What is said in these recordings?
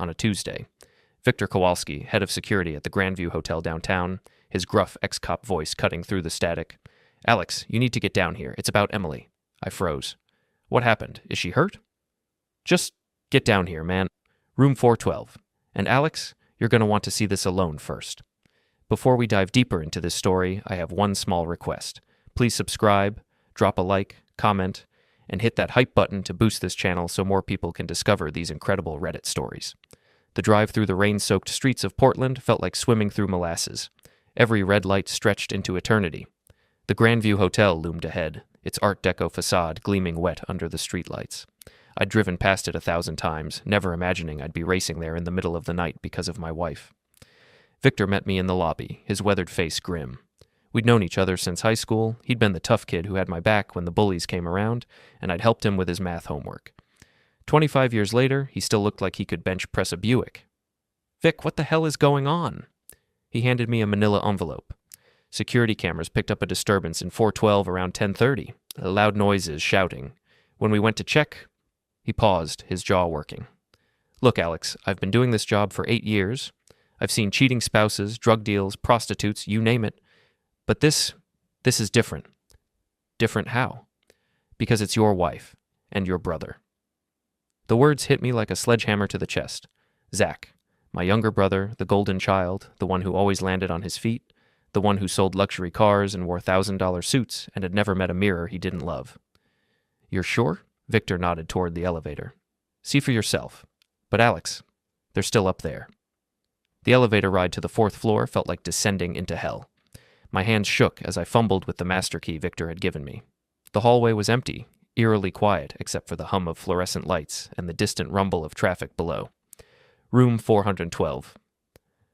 on a Tuesday. Victor Kowalski, head of security at the Grandview Hotel downtown, his gruff ex-cop voice cutting through the static. "Alex, you need to get down here. It's about Emily." I froze. "What happened? Is she hurt?" "Just get down here, man. Room 412. And Alex, you're going to want to see this alone first." Before we dive deeper into this story, I have one small request. Please subscribe, drop a like, comment, and hit that hype button to boost this channel so more people can discover these incredible Reddit stories. The drive through the rain-soaked streets of Portland felt like swimming through molasses. Every red light stretched into eternity. The Grandview Hotel loomed ahead, its Art Deco facade gleaming wet under the streetlights. I'd driven past it 1,000 times, never imagining I'd be racing there in the middle of the night because of my wife. Victor met me in the lobby, his weathered face grim. We'd known each other since high school. He'd been the tough kid who had my back when the bullies came around, and I'd helped him with his math homework. 25 years later, he still looked like he could bench press a Buick. "Vic, what the hell is going on?" He handed me a manila envelope. Security cameras picked up a disturbance in 412 around 10:30. Loud noises, shouting. When we went to check, he paused, his jaw working. "Look, Alex, I've been doing this job for 8 years. I've seen cheating spouses, drug deals, prostitutes, you name it. But this is different." "Different how?" "Because it's your wife and your brother." The words hit me like a sledgehammer to the chest. Zach, my younger brother, the golden child, the one who always landed on his feet, the one who sold luxury cars and wore $1,000 suits and had never met a mirror he didn't love. "You're sure?" Victor nodded toward the elevator. "See for yourself. But Alex, they're still up there." The elevator ride to the 4th floor felt like descending into hell. My hands shook as I fumbled with the master key Victor had given me. The hallway was empty, eerily quiet except for the hum of fluorescent lights and the distant rumble of traffic below. Room 412.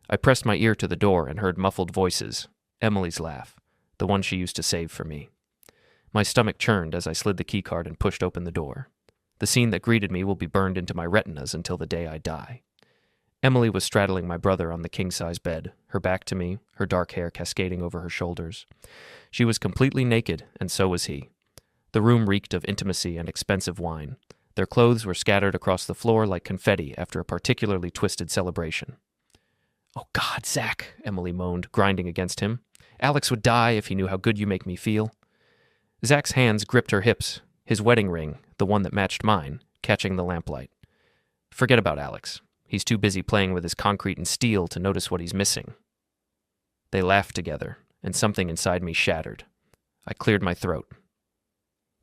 I pressed my ear to the door and heard muffled voices. Emily's laugh, the one she used to save for me. My stomach churned as I slid the keycard and pushed open the door. The scene that greeted me will be burned into my retinas until the day I die. Emily was straddling my brother on the king-size bed, her back to me, her dark hair cascading over her shoulders. She was completely naked, and so was he. The room reeked of intimacy and expensive wine. Their clothes were scattered across the floor like confetti after a particularly twisted celebration. "Oh God, Zach," Emily moaned, grinding against him. "Alex would die if he knew how good you make me feel." Zach's hands gripped her hips, his wedding ring, the one that matched mine, catching the lamplight. "Forget about Alex. He's too busy playing with his concrete and steel to notice what he's missing." They laughed together, and something inside me shattered. I cleared my throat.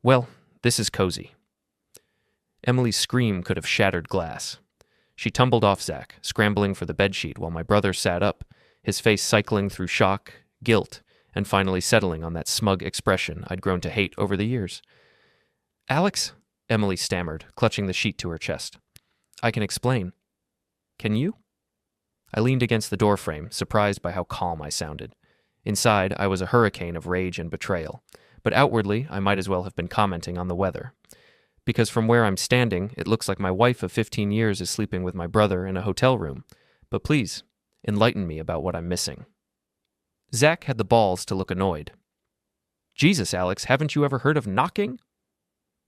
"Well, this is cozy." Emily's scream could have shattered glass. She tumbled off Zach, scrambling for the bedsheet while my brother sat up, his face cycling through shock, guilt, and finally settling on that smug expression I'd grown to hate over the years. "Alex," Emily stammered, clutching the sheet to her chest. "I can explain." "Can you?" I leaned against the doorframe, surprised by how calm I sounded. Inside, I was a hurricane of rage and betrayal, but outwardly, I might as well have been commenting on the weather. Because from where I'm standing, it looks like my wife of 15 years is sleeping with my brother in a hotel room. But please, enlighten me about what I'm missing. Zach had the balls to look annoyed. "Jesus, Alex, haven't you ever heard of knocking?"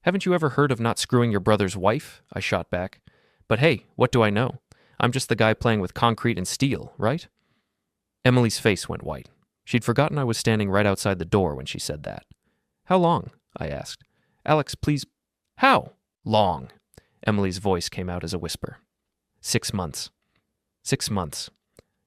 "Haven't you ever heard of not screwing your brother's wife?" I shot back. "But hey, what do I know? I'm just the guy playing with concrete and steel, right?" Emily's face went white. She'd forgotten I was standing right outside the door when she said that. "How long?" I asked. "Alex, please." "How long?" Emily's voice came out as a whisper. 6 months. 6 months.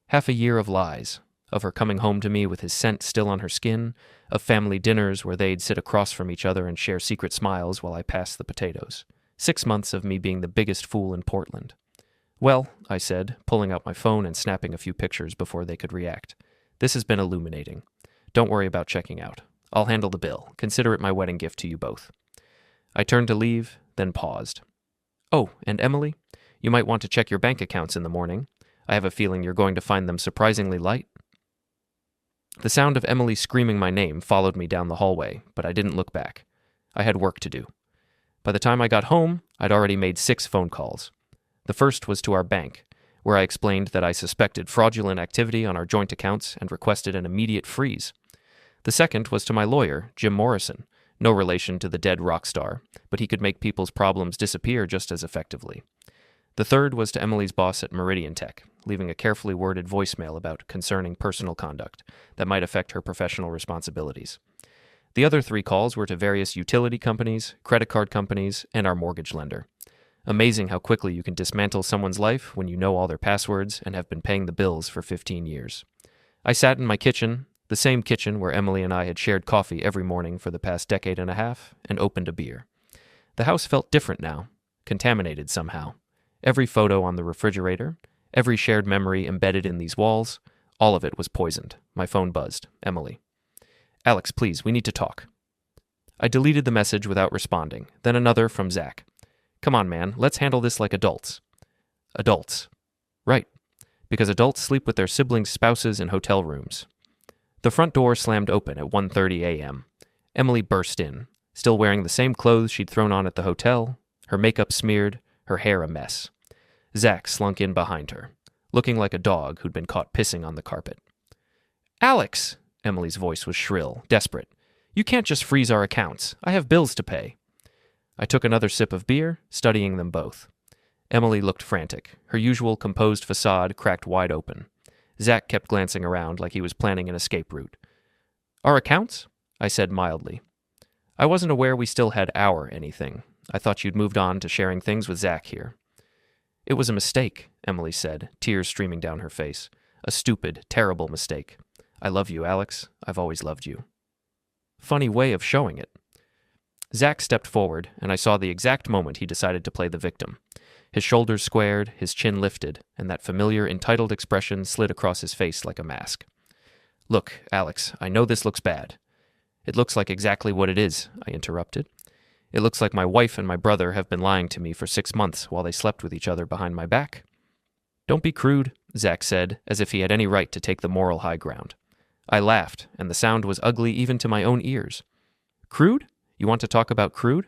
Half a year of lies, of her coming home to me with his scent still on her skin, of family dinners where they'd sit across from each other and share secret smiles while I passed the potatoes. 6 months of me being the biggest fool in Portland. "Well," I said, pulling out my phone and snapping a few pictures before they could react. "This has been illuminating. Don't worry about checking out. I'll handle the bill. Consider it my wedding gift to you both." I turned to leave, then paused. "Oh, and Emily, you might want to check your bank accounts in the morning. I have a feeling you're going to find them surprisingly light." The sound of Emily screaming my name followed me down the hallway, but I didn't look back. I had work to do. By the time I got home, I'd already made 6 phone calls. The first was to our bank, where I explained that I suspected fraudulent activity on our joint accounts and requested an immediate freeze. The second was to my lawyer, Jim Morrison, no relation to the dead rock star, but he could make people's problems disappear just as effectively. The third was to Emily's boss at Meridian Tech, leaving a carefully worded voicemail about concerning personal conduct that might affect her professional responsibilities. The other 3 calls were to various utility companies, credit card companies, and our mortgage lender. Amazing how quickly you can dismantle someone's life when you know all their passwords and have been paying the bills for 15 years. I sat in my kitchen, the same kitchen where Emily and I had shared coffee every morning for the past decade and a half, and opened a beer. The house felt different now, contaminated somehow. Every photo on the refrigerator, every shared memory embedded in these walls, all of it was poisoned. My phone buzzed. Emily. Alex, please, we need to talk. I deleted the message without responding, then another from Zach. Come on, man, let's handle this like adults. Adults. Right. Because adults sleep with their siblings' spouses in hotel rooms. The front door slammed open at 1:30 a.m. Emily burst in, still wearing the same clothes she'd thrown on at the hotel, her makeup smeared, her hair a mess. Zach slunk in behind her, looking like a dog who'd been caught pissing on the carpet. Alex! Emily's voice was shrill, desperate. You can't just freeze our accounts. I have bills to pay. I took another sip of beer, studying them both. Emily looked frantic, her usual composed facade cracked wide open. Zach kept glancing around like he was planning an escape route. Our accounts? I said mildly. I wasn't aware we still had our anything. I thought you'd moved on to sharing things with Zach here. It was a mistake, Emily said, tears streaming down her face. A stupid, terrible mistake. I love you, Alex. I've always loved you. Funny way of showing it. Zach stepped forward, and I saw the exact moment he decided to play the victim. His shoulders squared, his chin lifted, and that familiar, entitled expression slid across his face like a mask. Look, Alex, I know this looks bad. It looks like exactly what it is, I interrupted. It looks like my wife and my brother have been lying to me for 6 months while they slept with each other behind my back. Don't be crude, Zach said, as if he had any right to take the moral high ground. I laughed, and the sound was ugly even to my own ears. Crude? You want to talk about crude?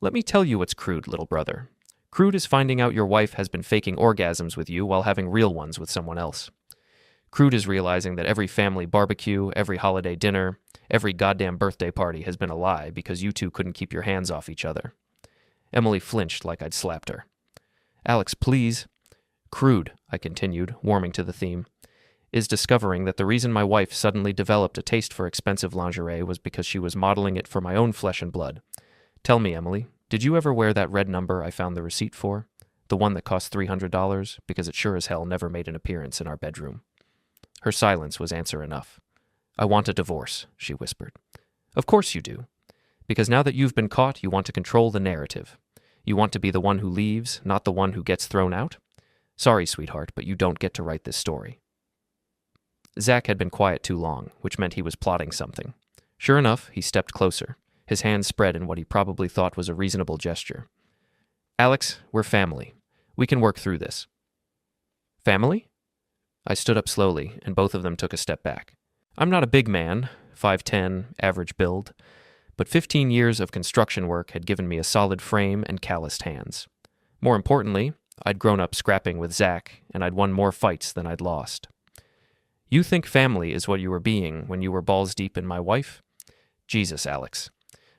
Let me tell you what's crude, little brother. Crude is finding out your wife has been faking orgasms with you while having real ones with someone else. Crude is realizing that every family barbecue, every holiday dinner, every goddamn birthday party has been a lie because you two couldn't keep your hands off each other. Emily flinched like I'd slapped her. Alex, please. Crude, I continued, warming to the theme, is discovering that the reason my wife suddenly developed a taste for expensive lingerie was because she was modeling it for my own flesh and blood. Tell me, Emily, did you ever wear that red number I found the receipt for? The one that cost $300, because it sure as hell never made an appearance in our bedroom. Her silence was answer enough. I want a divorce, she whispered. Of course you do. Because now that you've been caught, you want to control the narrative. You want to be the one who leaves, not the one who gets thrown out? Sorry, sweetheart, but you don't get to write this story. Zach had been quiet too long, which meant he was plotting something. Sure enough, he stepped closer, his hands spread in what he probably thought was a reasonable gesture. Alex, we're family. We can work through this. Family? I stood up slowly, and both of them took a step back. I'm not a big man, 5'10", average build, but 15 years of construction work had given me a solid frame and calloused hands. More importantly, I'd grown up scrapping with Zach, and I'd won more fights than I'd lost. You think family is what you were being when you were balls deep in my wife? Jesus, Alex.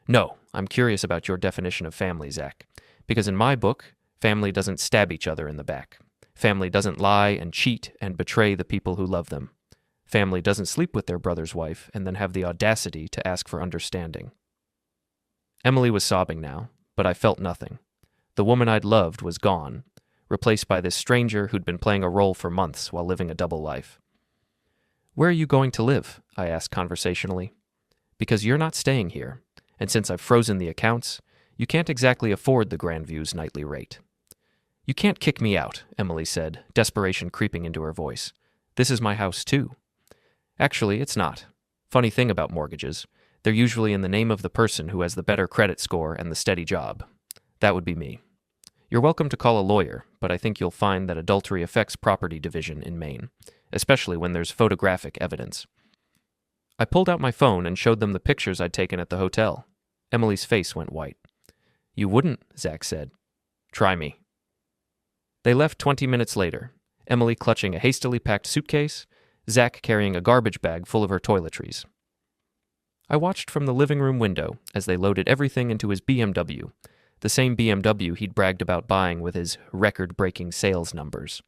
No, I'm curious about your definition of family, Zach, because in my book, family doesn't stab each other in the back. Family doesn't lie and cheat and betray the people who love them. Family doesn't sleep with their brother's wife and then have the audacity to ask for understanding. Emily was sobbing now, but I felt nothing. The woman I'd loved was gone, replaced by this stranger who'd been playing a role for months while living a double life. Where are you going to live? I asked conversationally. Because you're not staying here, and since I've frozen the accounts, you can't exactly afford the Grandview's nightly rate. You can't kick me out, Emily said, desperation creeping into her voice. This is my house, too. Actually, it's not. Funny thing about mortgages, they're usually in the name of the person who has the better credit score and the steady job. That would be me. You're welcome to call a lawyer, but I think you'll find that adultery affects property division in Maine, especially when there's photographic evidence. I pulled out my phone and showed them the pictures I'd taken at the hotel. Emily's face went white. You wouldn't, Zach said. Try me. They left 20 minutes later, Emily clutching a hastily packed suitcase, Zach carrying a garbage bag full of her toiletries. I watched from the living room window as they loaded everything into his BMW, the same BMW he'd bragged about buying with his record-breaking sales numbers.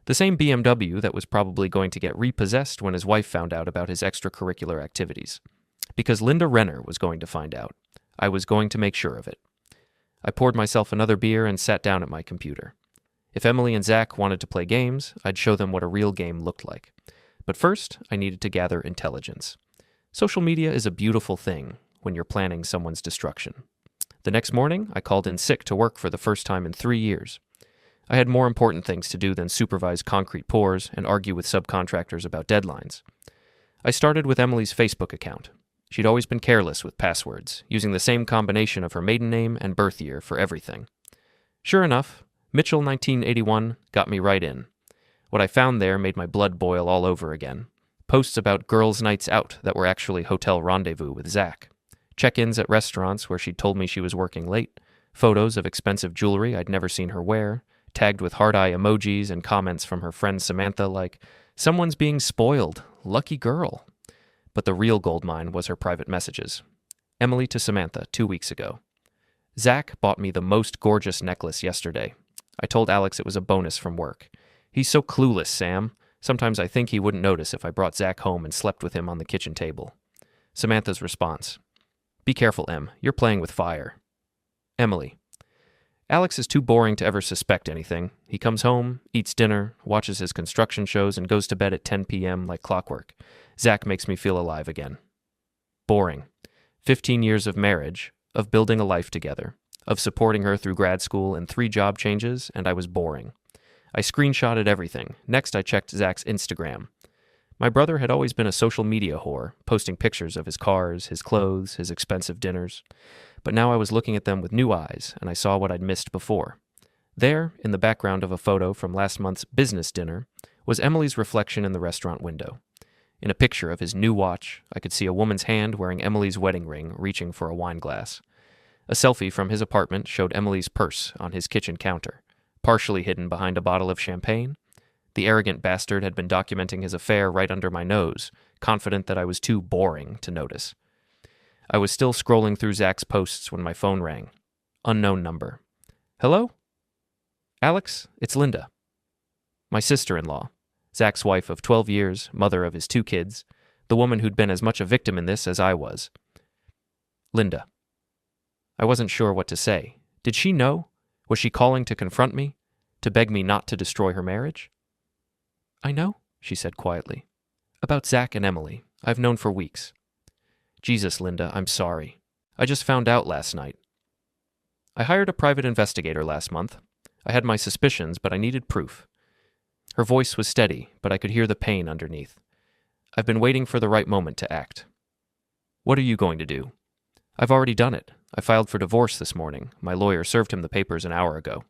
The same BMW that was probably going to get repossessed when his wife found out about his extracurricular activities. Because Linda Renner was going to find out. I was going to make sure of it. I poured myself another beer and sat down at my computer. If Emily and Zach wanted to play games, I'd show them what a real game looked like. But first, I needed to gather intelligence. Social media is a beautiful thing when you're planning someone's destruction. The next morning, I called in sick to work for the first time in 3 years. I had more important things to do than supervise concrete pours and argue with subcontractors about deadlines. I started with Emily's Facebook account. She'd always been careless with passwords, using the same combination of her maiden name and birth year for everything. Sure enough, Mitchell 1981 got me right in. What I found there made my blood boil all over again. Posts about girls' nights out that were actually hotel rendezvous with Zach. Check-ins at restaurants where she'd told me she was working late. Photos of expensive jewelry I'd never seen her wear. Tagged with heart-eye emojis and comments from her friend Samantha like, "Someone's being spoiled. Lucky girl." But the real goldmine was her private messages. Emily to Samantha 2 weeks ago. Zach bought me the most gorgeous necklace yesterday. I told Alex it was a bonus from work. He's so clueless, Sam. Sometimes I think he wouldn't notice if I brought Zach home and slept with him on the kitchen table. Samantha's response. Be careful, Em. You're playing with fire. Emily. Alex is too boring to ever suspect anything. He comes home, eats dinner, watches his construction shows, and goes to bed at 10 p.m. like clockwork. Zach makes me feel alive again. Boring. 15 years of marriage, of building a life together, of supporting her through grad school and 3 job changes, and I was boring. I screenshotted everything. Next, I checked Zach's Instagram. My brother had always been a social media whore, posting pictures of his cars, his clothes, his expensive dinners. But now I was looking at them with new eyes, and I saw what I'd missed before. There, in the background of a photo from last month's business dinner, was Emily's reflection in the restaurant window. In a picture of his new watch, I could see a woman's hand wearing Emily's wedding ring reaching for a wine glass. A selfie from his apartment showed Emily's purse on his kitchen counter, partially hidden behind a bottle of champagne. The arrogant bastard had been documenting his affair right under my nose, confident that I was too boring to notice. I was still scrolling through Zach's posts when my phone rang. Unknown number. Hello? Alex, it's Linda. My sister-in-law. Zach's wife of 12 years, mother of his 2 kids, the woman who'd been as much a victim in this as I was. Linda. I wasn't sure what to say. Did she know? Was she calling to confront me? To beg me not to destroy her marriage? I know, she said quietly. About Zach and Emily. I've known for weeks. Jesus, Linda, I'm sorry. I just found out last night. I hired a private investigator last month. I had my suspicions, but I needed proof. Her voice was steady, but I could hear the pain underneath. I've been waiting for the right moment to act. What are you going to do? I've already done it. I filed for divorce this morning. My lawyer served him the papers an hour ago.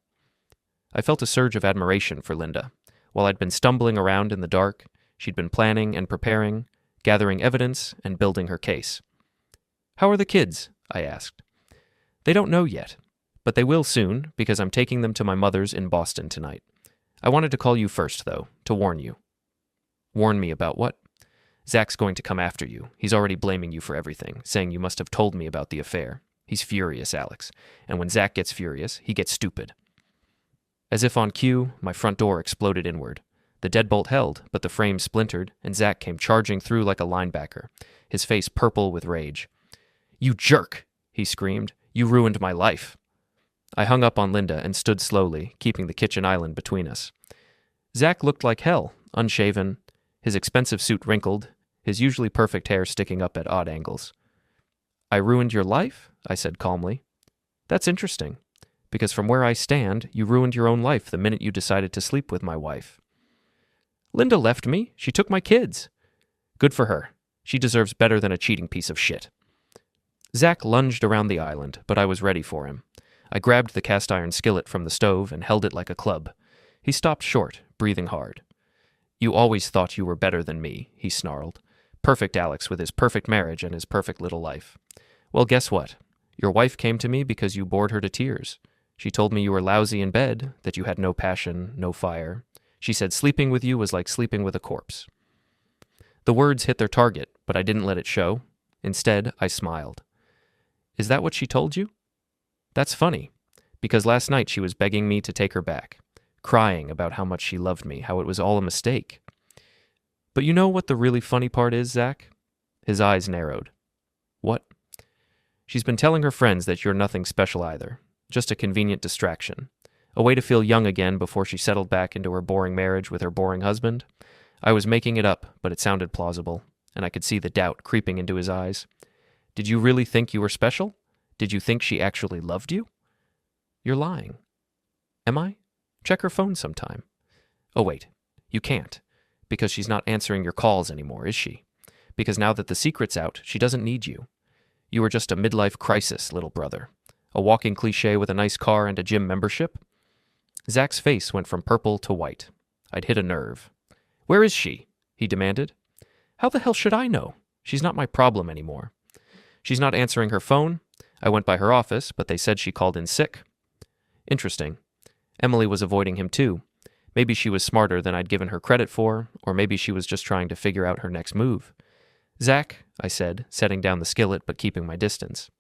I felt a surge of admiration for Linda. While I'd been stumbling around in the dark, she'd been planning and preparing, gathering evidence and building her case. How are the kids? I asked. They don't know yet, but they will soon because I'm taking them to my mother's in Boston tonight. I wanted to call you first, though, to warn you. Warn me about what? Zach's going to come after you. He's already blaming you for everything, saying you must have told me about the affair. He's furious, Alex, and when Zach gets furious, he gets stupid. As if on cue, my front door exploded inward. The deadbolt held, but the frame splintered, and Zach came charging through like a linebacker, his face purple with rage. You jerk, he screamed. You ruined my life. I hung up on Linda and stood slowly, keeping the kitchen island between us. Zach looked like hell, unshaven, his expensive suit wrinkled, his usually perfect hair sticking up at odd angles. I ruined your life? I said calmly. That's interesting, because from where I stand, you ruined your own life the minute you decided to sleep with my wife. Linda left me. She took my kids. Good for her. She deserves better than a cheating piece of shit. Zach lunged around the island, but I was ready for him. I grabbed the cast-iron skillet from the stove and held it like a club. He stopped short, breathing hard. You always thought you were better than me, he snarled. Perfect Alex with his perfect marriage and his perfect little life. Well, guess what? Your wife came to me because you bored her to tears. She told me you were lousy in bed, that you had no passion, no fire. She said sleeping with you was like sleeping with a corpse. The words hit their target, but I didn't let it show. Instead, I smiled. Is that what she told you? That's funny, because last night she was begging me to take her back, crying about how much she loved me, how it was all a mistake. But you know what the really funny part is, Zach? His eyes narrowed. What? She's been telling her friends that you're nothing special either, just a convenient distraction, a way to feel young again before she settled back into her boring marriage with her boring husband. I was making it up, but it sounded plausible, and I could see the doubt creeping into his eyes. Did you really think you were special? Did you think she actually loved you? You're lying. Am I? Check her phone sometime. Oh, wait. You can't. Because she's not answering your calls anymore, is she? Because now that the secret's out, she doesn't need you. You were just a midlife crisis, little brother. A walking cliché with a nice car and a gym membership? Zach's face went from purple to white. I'd hit a nerve. Where is she? He demanded. How the hell should I know? She's not my problem anymore. She's not answering her phone. I went by her office, but they said she called in sick. Interesting. Emily was avoiding him too. Maybe she was smarter than I'd given her credit for, or maybe she was just trying to figure out her next move. Zach, I said, setting down the skillet but keeping my distance.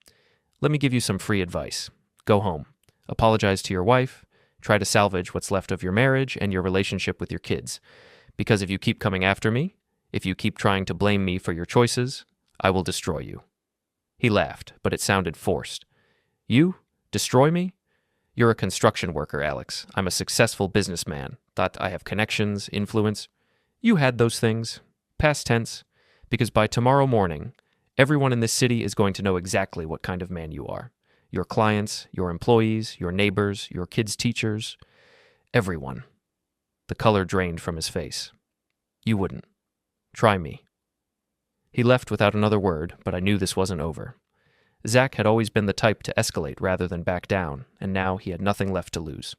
Let me give you some free advice. Go home. Apologize to your wife. Try to salvage what's left of your marriage and your relationship with your kids. Because if you keep coming after me, if you keep trying to blame me for your choices, I will destroy you. He laughed, but it sounded forced. You? Destroy me? You're a construction worker, Alex. I'm a successful businessman. Thought I have connections, influence. You had those things. Past tense. Because by tomorrow morning, everyone in this city is going to know exactly what kind of man you are. Your clients, your employees, your neighbors, your kids' teachers. Everyone. The color drained from his face. You wouldn't. Try me. He left without another word, but I knew this wasn't over. Zach had always been the type to escalate rather than back down, and now he had nothing left to lose.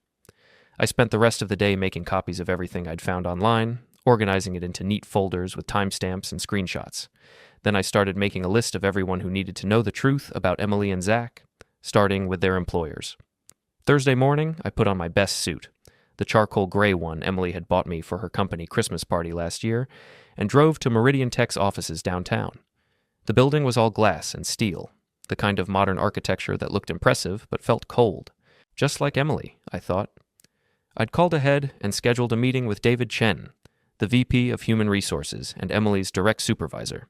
I spent the rest of the day making copies of everything I'd found online, organizing it into neat folders with timestamps and screenshots. Then I started making a list of everyone who needed to know the truth about Emily and Zach, starting with their employers. Thursday morning, I put on my best suit, the charcoal gray one Emily had bought me for her company Christmas party last year, and drove to Meridian Tech's offices downtown. The building was all glass and steel, the kind of modern architecture that looked impressive but felt cold. Just like Emily, I thought. I'd called ahead and scheduled a meeting with David Chen, the VP of Human Resources and Emily's direct supervisor.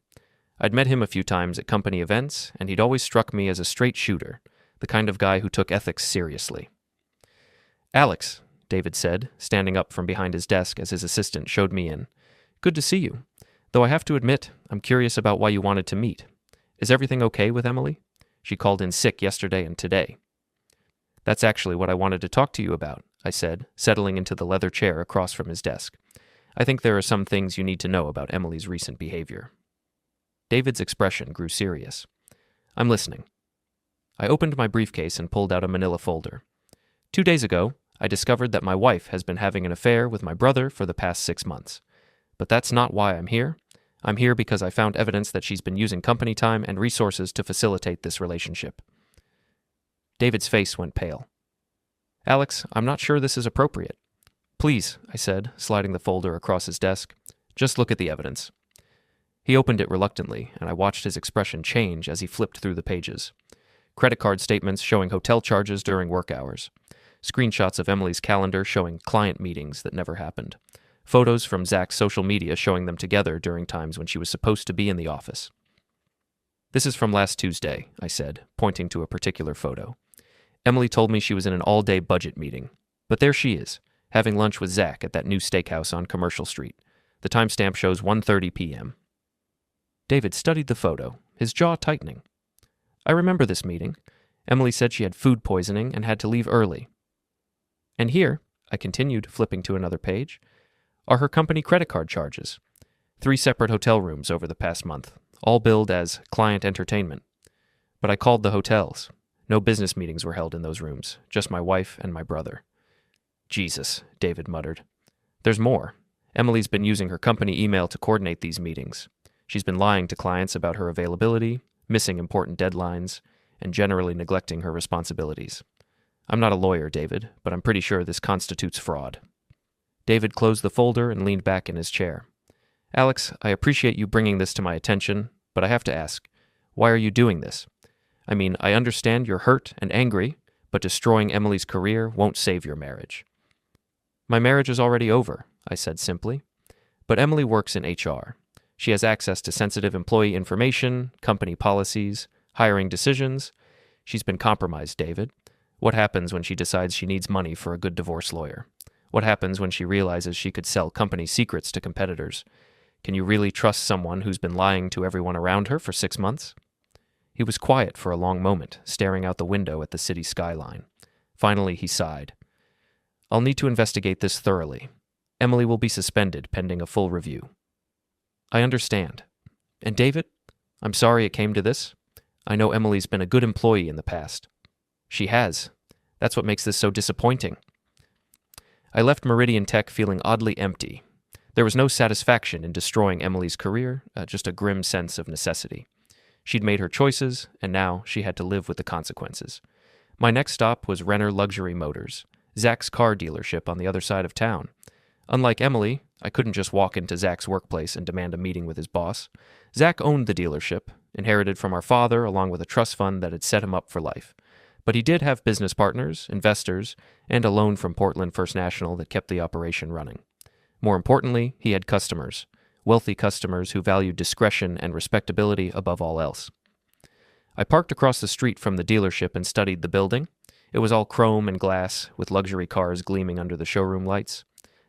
I'd met him a few times at company events, and he'd always struck me as a straight shooter, the kind of guy who took ethics seriously. Alex, David said, standing up from behind his desk as his assistant showed me in. Good to see you. Though I have to admit, I'm curious about why you wanted to meet. Is everything okay with Emily? She called in sick yesterday and today. That's actually what I wanted to talk to you about, I said, settling into the leather chair across from his desk. I think there are some things you need to know about Emily's recent behavior. David's expression grew serious. I'm listening. I opened my briefcase and pulled out a manila folder. 2 days ago, I discovered that my wife has been having an affair with my brother for the past 6 months. But that's not why I'm here. I'm here because I found evidence that she's been using company time and resources to facilitate this relationship. David's face went pale. Alex, I'm not sure this is appropriate. Please, I said, sliding the folder across his desk. Just look at the evidence. He opened it reluctantly, and I watched his expression change as he flipped through the pages. Credit card statements showing hotel charges during work hours. Screenshots of Emily's calendar showing client meetings that never happened. Photos from Zach's social media showing them together during times when she was supposed to be in the office. This is from last Tuesday, I said, pointing to a particular photo. Emily told me she was in an all-day budget meeting. But there she is, having lunch with Zach at that new steakhouse on Commercial Street. The timestamp shows 1:30 p.m. David studied the photo, his jaw tightening. I remember this meeting. Emily said she had food poisoning and had to leave early. And here, I continued, flipping to another page, are her company credit card charges. 3 separate hotel rooms over the past month, all billed as client entertainment. But I called the hotels. No business meetings were held in those rooms, just my wife and my brother. Jesus, David muttered. There's more. Emily's been using her company email to coordinate these meetings. She's been lying to clients about her availability, missing important deadlines, and generally neglecting her responsibilities. I'm not a lawyer, David, but I'm pretty sure this constitutes fraud. David closed the folder and leaned back in his chair. Alex, I appreciate you bringing this to my attention, but I have to ask, why are you doing this? I mean, I understand you're hurt and angry, but destroying Emily's career won't save your marriage. My marriage is already over, I said simply. But Emily works in HR. She has access to sensitive employee information, company policies, hiring decisions. She's been compromised, David. What happens when she decides she needs money for a good divorce lawyer? What happens when she realizes she could sell company secrets to competitors? Can you really trust someone who's been lying to everyone around her for 6 months? He was quiet for a long moment, staring out the window at the city skyline. Finally, he sighed. I'll need to investigate this thoroughly. Emily will be suspended pending a full review. I understand. And David, I'm sorry it came to this. I know Emily's been a good employee in the past. She has. That's what makes this so disappointing. I left Meridian Tech feeling oddly empty. There was no satisfaction in destroying Emily's career, just a grim sense of necessity. She'd made her choices, and now she had to live with the consequences. My next stop was Renner Luxury Motors, Zach's car dealership on the other side of town. Unlike Emily, I couldn't just walk into Zach's workplace and demand a meeting with his boss. Zach owned the dealership, inherited from our father along with a trust fund that had set him up for life. But he did have business partners, investors, and a loan from Portland First National that kept the operation running. More importantly, he had customers, wealthy customers who valued discretion and respectability above all else. I parked across the street from the dealership and studied the building. It was all chrome and glass, with luxury cars gleaming under the showroom lights.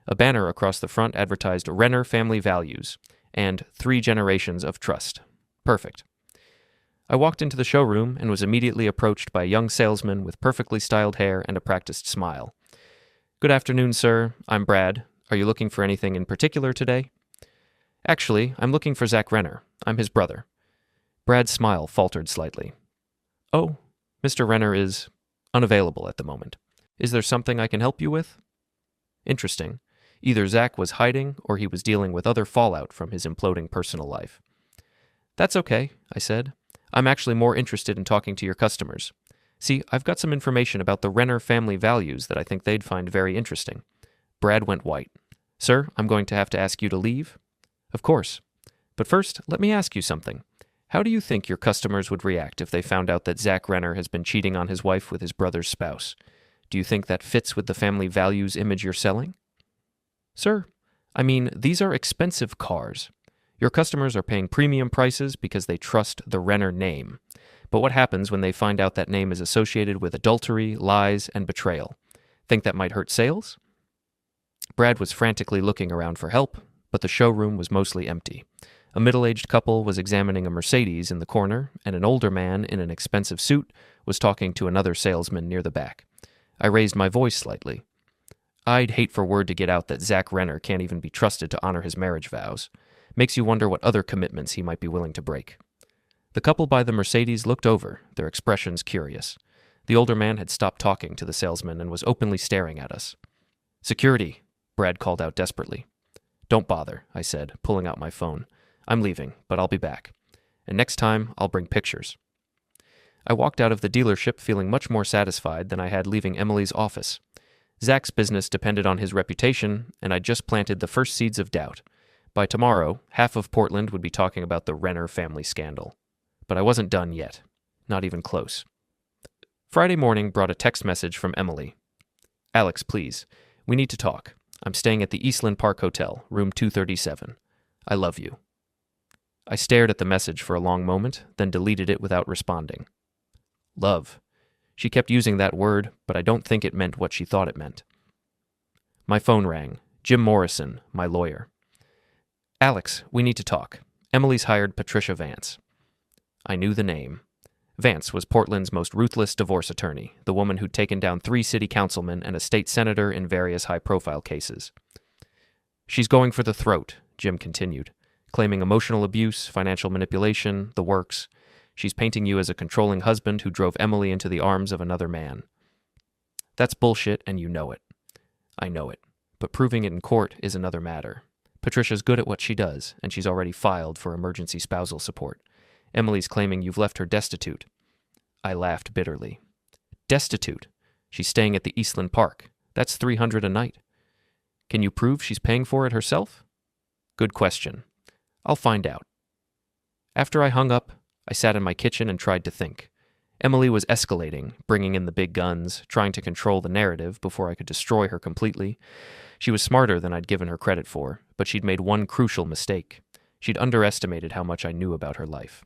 A banner across the front advertised Renner Family Values and 3 generations of trust. Perfect. I walked into the showroom and was immediately approached by a young salesman with perfectly styled hair and a practiced smile. Good afternoon, sir. I'm Brad. Are you looking for anything in particular today? Actually, I'm looking for Zach Renner. I'm his brother. Brad's smile faltered slightly. Oh, Mr. Renner is unavailable at the moment. Is there something I can help you with? Interesting. Either Zach was hiding or he was dealing with other fallout from his imploding personal life. That's okay, I said. I'm actually more interested in talking to your customers. See, I've got some information about the Renner family values that I think they'd find very interesting. Brad went white. Sir, I'm going to have to ask you to leave. Of course. But first, let me ask you something. How do you think your customers would react if they found out that Zach Renner has been cheating on his wife with his brother's spouse? Do you think that fits with the family values image you're selling? Sir, I mean, these are expensive cars. Your customers are paying premium prices because they trust the Renner name. But what happens when they find out that name is associated with adultery, lies, and betrayal? Think that might hurt sales? Brad was frantically looking around for help, but the showroom was mostly empty. A middle-aged couple was examining a Mercedes in the corner, and an older man in an expensive suit was talking to another salesman near the back. I raised my voice slightly. I'd hate for word to get out that Zach Renner can't even be trusted to honor his marriage vows. Makes you wonder what other commitments he might be willing to break. The couple by the Mercedes looked over, their expressions curious. The older man had stopped talking to the salesman and was openly staring at us. Security, Brad called out desperately. Don't bother, I said, pulling out my phone. I'm leaving, but I'll be back. And next time, I'll bring pictures. I walked out of the dealership feeling much more satisfied than I had leaving Emily's office. Zach's business depended on his reputation, and I'd just planted the first seeds of doubt. By tomorrow, half of Portland would be talking about the Renner family scandal. But I wasn't done yet. Not even close. Friday morning brought a text message from Emily. Alex, please. We need to talk. I'm staying at the Eastland Park Hotel, room 237. I love you. I stared at the message for a long moment, then deleted it without responding. Love. She kept using that word, but I don't think it meant what she thought it meant. My phone rang. Jim Morrison, my lawyer. Alex, we need to talk. Emily's hired Patricia Vance. I knew the name. Vance was Portland's most ruthless divorce attorney, the woman who'd taken down 3 city councilmen and a state senator in various high-profile cases. She's going for the throat, Jim continued, claiming emotional abuse, financial manipulation, the works. She's painting you as a controlling husband who drove Emily into the arms of another man. That's bullshit, and you know it. I know it, but proving it in court is another matter. Patricia's good at what she does, and she's already filed for emergency spousal support. Emily's claiming you've left her destitute. I laughed bitterly. Destitute? She's staying at the Eastland Park. That's $300 a night. Can you prove she's paying for it herself? Good question. I'll find out. After I hung up, I sat in my kitchen and tried to think. Emily was escalating, bringing in the big guns, trying to control the narrative before I could destroy her completely. She was smarter than I'd given her credit for, but she'd made one crucial mistake. She'd underestimated how much I knew about her life.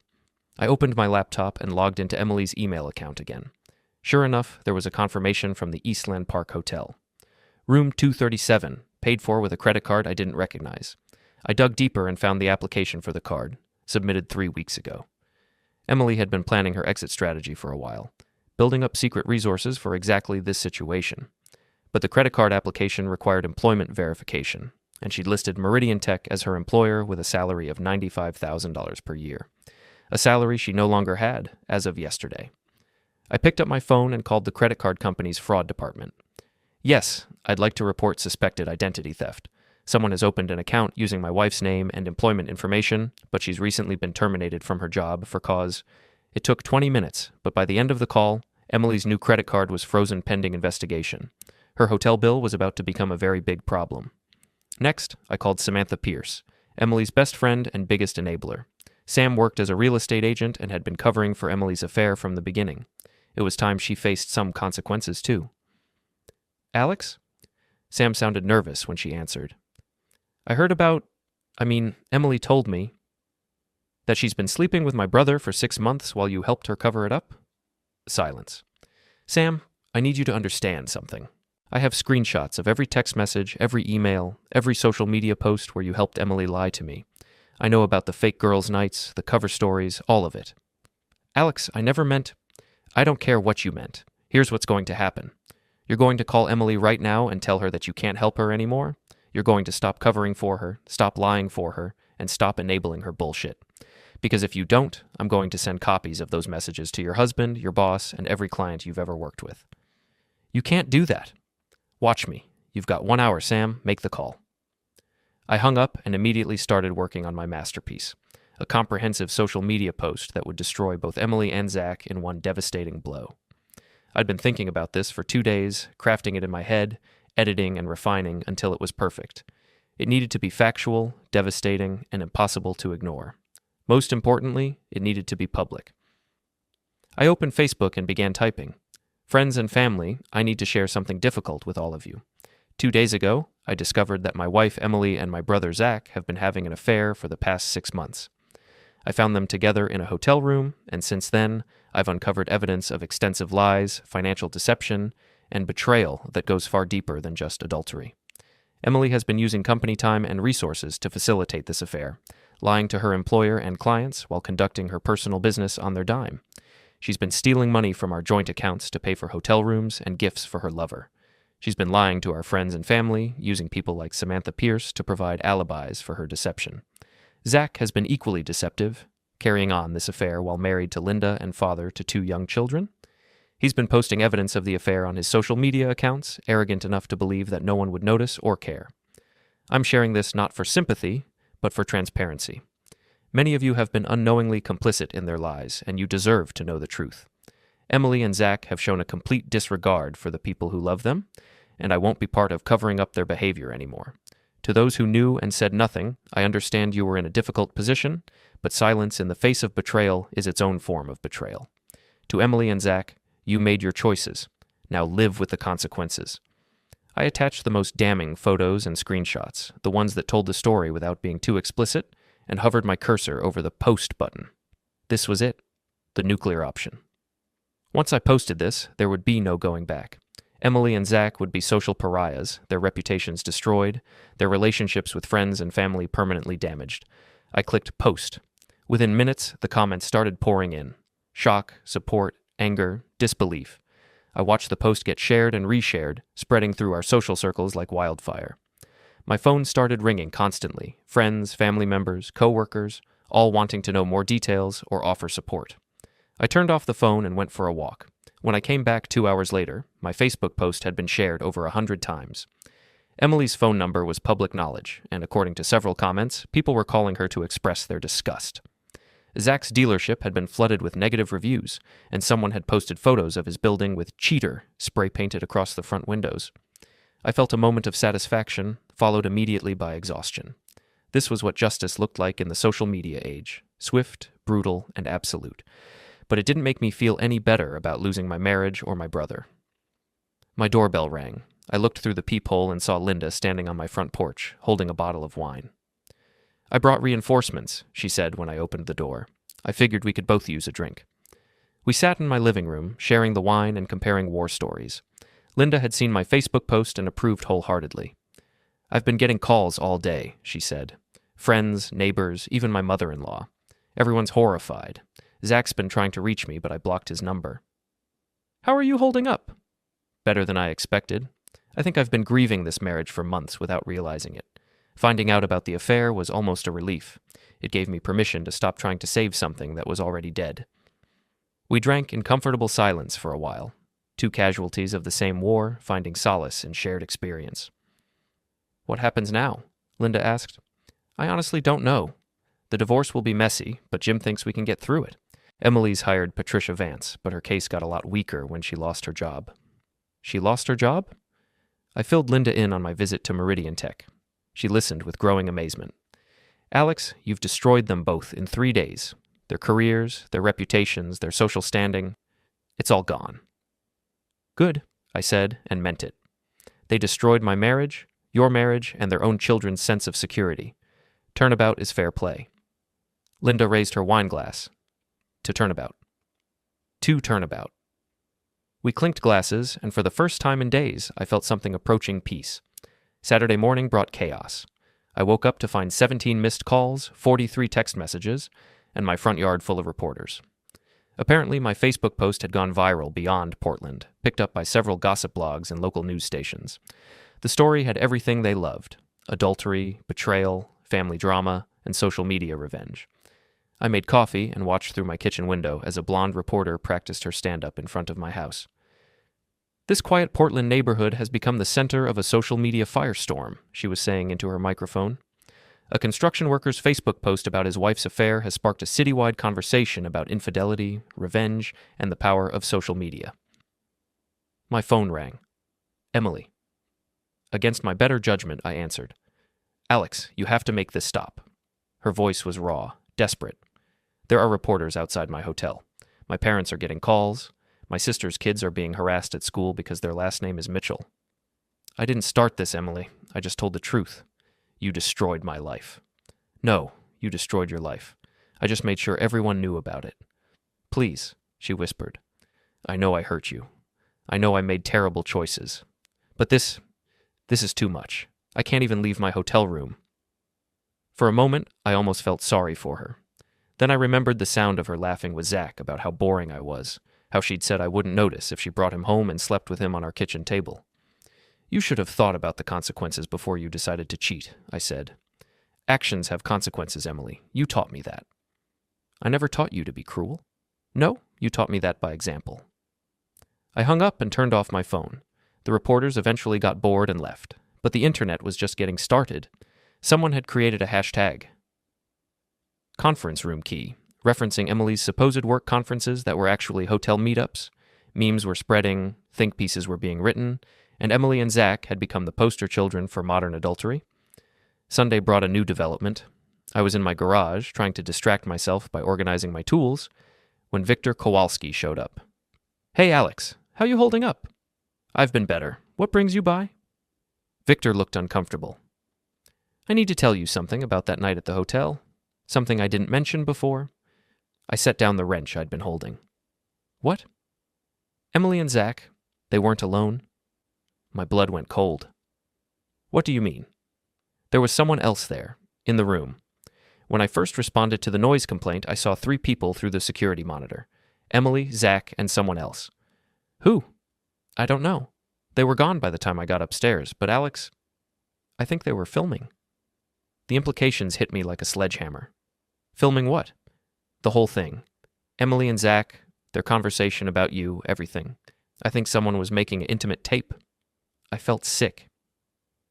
I opened my laptop and logged into Emily's email account again. Sure enough, there was a confirmation from the Eastland Park Hotel. Room 237, paid for with a credit card I didn't recognize. I dug deeper and found the application for the card, submitted 3 weeks ago. Emily had been planning her exit strategy for a while, building up secret resources for exactly this situation. But the credit card application required employment verification, and she'd listed Meridian Tech as her employer with a salary of $95,000 per year, a salary she no longer had as of yesterday. I picked up my phone and called the credit card company's fraud department. Yes, I'd like to report suspected identity theft. Someone has opened an account using my wife's name and employment information, but she's recently been terminated from her job for cause. It took 20 minutes, but by the end of the call, Emily's new credit card was frozen pending investigation. Her hotel bill was about to become a very big problem. Next, I called Samantha Pierce, Emily's best friend and biggest enabler. Sam worked as a real estate agent and had been covering for Emily's affair from the beginning. It was time she faced some consequences, too. Alex? Sam sounded nervous when she answered. Emily told me that she's been sleeping with my brother for 6 months while you helped her cover it up? Silence. Sam, I need you to understand something. I have screenshots of every text message, every email, every social media post where you helped Emily lie to me. I know about the fake girls' nights, the cover stories, all of it. Alex, I never meant... I don't care what you meant. Here's what's going to happen. You're going to call Emily right now and tell her that you can't help her anymore. You're going to stop covering for her, stop lying for her, and stop enabling her bullshit. Because if you don't, I'm going to send copies of those messages to your husband, your boss, and every client you've ever worked with. You can't do that. Watch me. You've got 1 hour, Sam. Make the call. I hung up and immediately started working on my masterpiece, a comprehensive social media post that would destroy both Emily and Zach in one devastating blow. I'd been thinking about this for 2 days, crafting it in my head, editing and refining until it was perfect. It needed to be factual, devastating, and impossible to ignore. Most importantly, it needed to be public. I opened Facebook and began typing. Friends and family, I need to share something difficult with all of you. 2 days ago, I discovered that my wife Emily and my brother Zach have been having an affair for the past 6 months. I found them together in a hotel room, and since then, I've uncovered evidence of extensive lies, financial deception, and betrayal that goes far deeper than just adultery. Emily has been using company time and resources to facilitate this affair, lying to her employer and clients while conducting her personal business on their dime. She's been stealing money from our joint accounts to pay for hotel rooms and gifts for her lover. She's been lying to our friends and family, using people like Samantha Pierce to provide alibis for her deception. Zach has been equally deceptive, carrying on this affair while married to Linda and father to 2 young children. He's been posting evidence of the affair on his social media accounts, arrogant enough to believe that no one would notice or care. I'm sharing this not for sympathy, but for transparency. Many of you have been unknowingly complicit in their lies, and you deserve to know the truth. Emily and Zach have shown a complete disregard for the people who love them, and I won't be part of covering up their behavior anymore. To those who knew and said nothing, I understand you were in a difficult position, but silence in the face of betrayal is its own form of betrayal. To Emily and Zach, you made your choices. Now live with the consequences. I attached the most damning photos and screenshots, the ones that told the story without being too explicit, and hovered my cursor over the post button. This was it, the nuclear option. Once I posted this, there would be no going back. Emily and Zach would be social pariahs, their reputations destroyed, their relationships with friends and family permanently damaged. I clicked post. Within minutes, the comments started pouring in. Shock, support, anger, disbelief. I watched the post get shared and reshared, spreading through our social circles like wildfire. My phone started ringing constantly, friends, family members, co-workers, all wanting to know more details or offer support. I turned off the phone and went for a walk. When I came back 2 hours later, my Facebook post had been shared over 100 times. Emily's phone number was public knowledge, and according to several comments, people were calling her to express their disgust. Zach's dealership had been flooded with negative reviews, and someone had posted photos of his building with "cheater" spray-painted across the front windows. I felt a moment of satisfaction, followed immediately by exhaustion. This was what justice looked like in the social media age, swift, brutal, and absolute. but it didn't make me feel any better about losing my marriage or my brother. My doorbell rang. I looked through the peephole and saw Linda standing on my front porch, holding a bottle of wine. "I brought reinforcements," she said when I opened the door. I figured we could both use a drink. We sat in my living room, sharing the wine and comparing war stories. Linda had seen my Facebook post and approved wholeheartedly. "I've been getting calls all day," she said. "Friends, neighbors, even my mother-in-law. Everyone's horrified. Zach's been trying to reach me, but I blocked his number." "How are you holding up?" "Better than I expected. I think I've been grieving this marriage for months without realizing it. Finding out about the affair was almost a relief. It gave me permission to stop trying to save something that was already dead." We drank in comfortable silence for a while, two casualties of the same war finding solace in shared experience. "What happens now?" Linda asked. "I honestly don't know. The divorce will be messy, but Jim thinks we can get through it. Emily's hired Patricia Vance, but her case got a lot weaker when she lost her job." "She lost her job?" I filled Linda in on my visit to Meridian Tech. She listened with growing amazement. "Alex, you've destroyed them both in 3 days. Their careers, their reputations, their social standing. It's all gone." "Good," I said, and meant it. "They destroyed my marriage, your marriage, and their own children's sense of security. Turnabout is fair play." Linda raised her wine glass. "To turnabout." "To turnabout." We clinked glasses, and for the first time in days, I felt something approaching peace. Saturday morning brought chaos. I woke up to find 17 missed calls, 43 text messages, and my front yard full of reporters. Apparently, my Facebook post had gone viral beyond Portland, picked up by several gossip blogs and local news stations. The story had everything they loved: adultery, betrayal, family drama, and social media revenge. I made coffee and watched through my kitchen window as a blonde reporter practiced her stand-up in front of my house. "This quiet Portland neighborhood has become the center of a social media firestorm," she was saying into her microphone. "A construction worker's Facebook post about his wife's affair has sparked a citywide conversation about infidelity, revenge, and the power of social media." My phone rang. "Emily." Against my better judgment, I answered. "Alex, you have to make this stop." Her voice was raw, desperate. "There are reporters outside my hotel. My parents are getting calls. My sister's kids are being harassed at school because their last name is Mitchell." "I didn't start this, Emily. I just told the truth. You destroyed my life." "No, you destroyed your life. I just made sure everyone knew about it." "Please," she whispered. "I know I hurt you. I know I made terrible choices. But this is too much. I can't even leave my hotel room." For a moment, I almost felt sorry for her. Then I remembered the sound of her laughing with Zach about how boring I was, how she'd said I wouldn't notice if she brought him home and slept with him on our kitchen table. "You should have thought about the consequences before you decided to cheat," I said. "Actions have consequences, Emily. You taught me that." "I never taught you to be cruel." "No, you taught me that by example." I hung up and turned off my phone. The reporters eventually got bored and left, but the internet was just getting started. Someone had created a hashtag, conference room key, referencing Emily's supposed work conferences that were actually hotel meetups. Memes were spreading, think pieces were being written, and Emily and Zach had become the poster children for modern adultery. Sunday brought a new development. I was in my garage, trying to distract myself by organizing my tools, when Victor Kowalski showed up. "Hey, Alex, how you holding up?" "I've been better. What brings you by?" Victor looked uncomfortable. "I need to tell you something about that night at the hotel. Something I didn't mention before." I set down the wrench I'd been holding. "What?" "Emily and Zach, they weren't alone." My blood went cold. "What do you mean?" "There was someone else there, in the room. When I first responded to the noise complaint, I saw 3 people through the security monitor. Emily, Zach, and someone else." "Who?" "I don't know. They were gone by the time I got upstairs, but Alex, I think they were filming." The implications hit me like a sledgehammer. "Filming what?" "The whole thing. Emily and Zach, their conversation about you, everything. I think someone was making an intimate tape." I felt sick.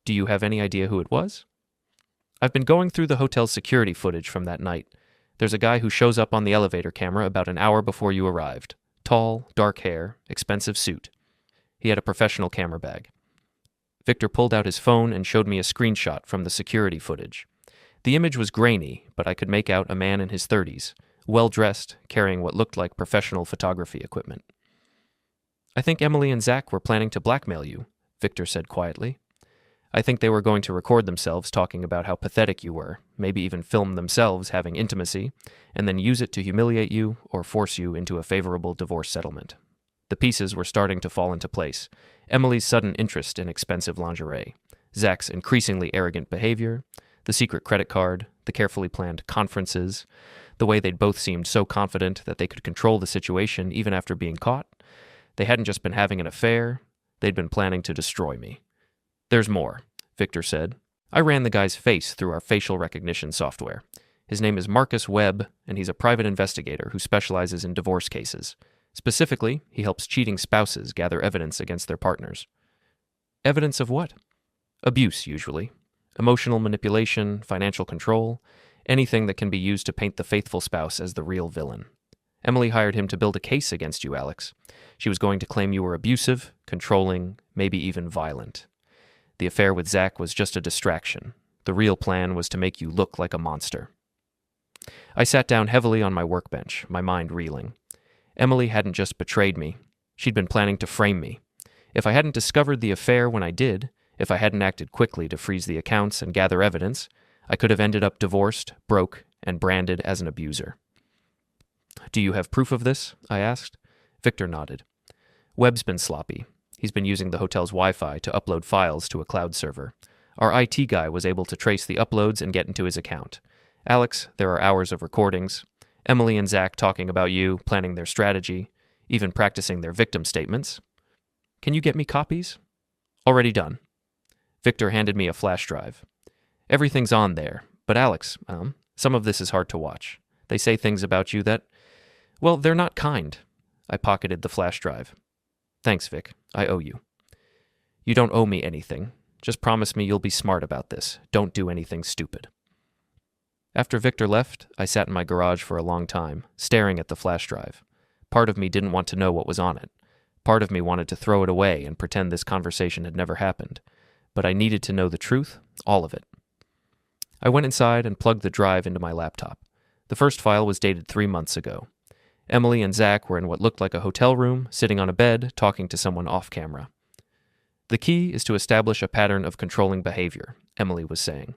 "Do you have any idea who it was?" "I've been going through the hotel's security footage from that night. There's a guy who shows up on the elevator camera about an hour before you arrived. Tall, dark hair, expensive suit. He had a professional camera bag." Victor pulled out his phone and showed me a screenshot from the security footage. The image was grainy, but I could make out a man in his 30s, well-dressed, carrying what looked like professional photography equipment. "I think Emily and Zach were planning to blackmail you," Victor said quietly. "I think they were going to record themselves talking about how pathetic you were, maybe even film themselves having intimacy, and then use it to humiliate you or force you into a favorable divorce settlement." The pieces were starting to fall into place. Emily's sudden interest in expensive lingerie, Zach's increasingly arrogant behavior, the secret credit card, the carefully planned conferences, the way they'd both seemed so confident that they could control the situation even after being caught. They hadn't just been having an affair, they'd been planning to destroy me. "There's more," Victor said. "I ran the guy's face through our facial recognition software. His name is Marcus Webb, and he's a private investigator who specializes in divorce cases. Specifically, he helps cheating spouses gather evidence against their partners." "Evidence of what?" "Abuse, usually. Emotional manipulation, financial control, anything that can be used to paint the faithful spouse as the real villain. Emily hired him to build a case against you, Alex. She was going to claim you were abusive, controlling, maybe even violent. The affair with Zach was just a distraction. The real plan was to make you look like a monster." I sat down heavily on my workbench, my mind reeling. Emily hadn't just betrayed me. She'd been planning to frame me. If I hadn't discovered the affair when I did, if I hadn't acted quickly to freeze the accounts and gather evidence, I could have ended up divorced, broke, and branded as an abuser. "Do you have proof of this?" I asked. Victor nodded. "Webb's been sloppy. He's been using the hotel's Wi-Fi to upload files to a cloud server. Our IT guy was able to trace the uploads and get into his account. Alex, there are hours of recordings. Emily and Zach talking about you, planning their strategy, even practicing their victim statements. Can you get me copies?" "Already done." Victor handed me a flash drive. "Everything's on there, but Alex, some of this is hard to watch. They say things about you that, well, they're not kind." I pocketed the flash drive. "Thanks, Vic. I owe you." "You don't owe me anything. Just promise me you'll be smart about this. Don't do anything stupid." After Victor left, I sat in my garage for a long time, staring at the flash drive. Part of me didn't want to know what was on it. Part of me wanted to throw it away and pretend this conversation had never happened. But I needed to know the truth, all of it. I went inside and plugged the drive into my laptop. The first file was dated 3 months ago. Emily and Zach were in what looked like a hotel room, sitting on a bed, talking to someone off camera. "The key is to establish a pattern of controlling behavior," Emily was saying.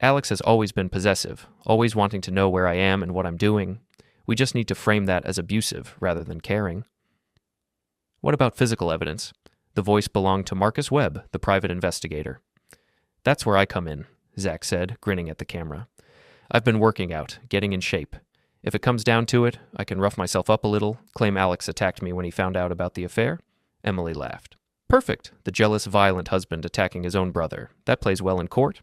"Alex has always been possessive, always wanting to know where I am and what I'm doing. We just need to frame that as abusive rather than caring." "What about physical evidence?" The voice belonged to Marcus Webb, the private investigator. "That's where I come in," Zach said, grinning at the camera. "I've been working out, getting in shape. If it comes down to it, I can rough myself up a little, claim Alex attacked me when he found out about the affair." Emily laughed. "Perfect, the jealous, violent husband attacking his own brother. That plays well in court."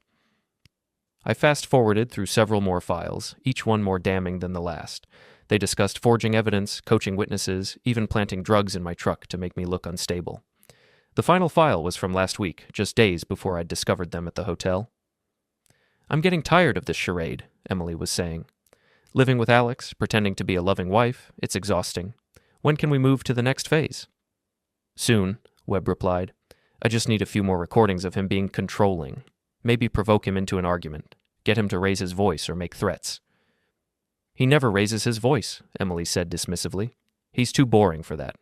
I fast-forwarded through several more files, each one more damning than the last. They discussed forging evidence, coaching witnesses, even planting drugs in my truck to make me look unstable. The final file was from last week, just days before I'd discovered them at the hotel. "I'm getting tired of this charade," Emily was saying. "Living with Alex, pretending to be a loving wife, it's exhausting. When can we move to the next phase?" "Soon," Webb replied. "I just need a few more recordings of him being controlling. Maybe provoke him into an argument. Get him to raise his voice or make threats." "He never raises his voice," Emily said dismissively. "He's too boring for that.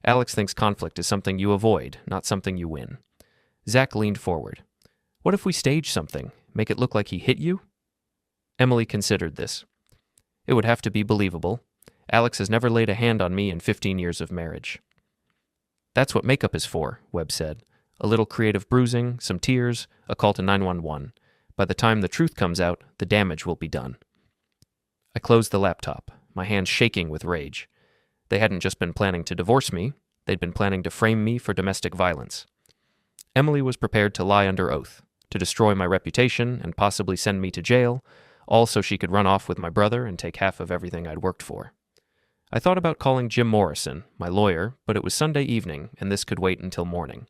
Alex thinks conflict is something you avoid, not something you win." Zach leaned forward. "What if we stage something? Make it look like he hit you?" Emily considered this. "It would have to be believable. Alex has never laid a hand on me in 15 years of marriage." "That's what makeup is for," Webb said. "A little creative bruising, some tears, a call to 911. By the time the truth comes out, the damage will be done." I closed the laptop, my hands shaking with rage. They hadn't just been planning to divorce me, they'd been planning to frame me for domestic violence. Emily was prepared to lie under oath, to destroy my reputation and possibly send me to jail, all so she could run off with my brother and take half of everything I'd worked for. I thought about calling Jim Morrison, my lawyer, but it was Sunday evening and this could wait until morning.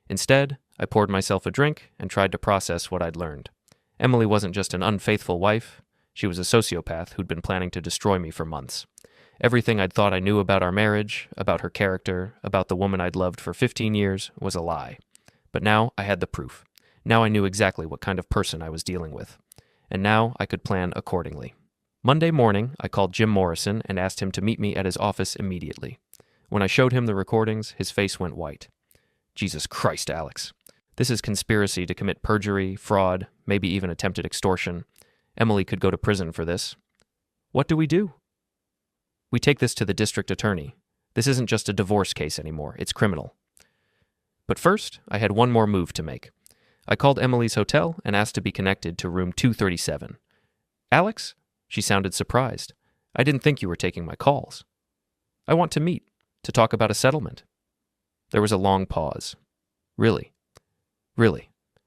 Instead, I poured myself a drink and tried to process what I'd learned. Emily wasn't just an unfaithful wife, she was a sociopath who'd been planning to destroy me for months. Everything I'd thought I knew about our marriage, about her character, about the woman I'd loved for 15 years, was a lie. But now I had the proof. Now I knew exactly what kind of person I was dealing with. And now I could plan accordingly. Monday morning, I called Jim Morrison and asked him to meet me at his office immediately. When I showed him the recordings, his face went white. Jesus Christ, Alex. This is conspiracy to commit perjury, fraud, maybe even attempted extortion. Emily could go to prison for this. What do? We take this to the district attorney. This isn't just a divorce case anymore, it's criminal. But first, I had one more move to make. I called Emily's hotel and asked to be connected to room 237. Alex? She sounded surprised. I didn't think you were taking my calls. I want to meet, to talk about a settlement. There was a long pause. Really?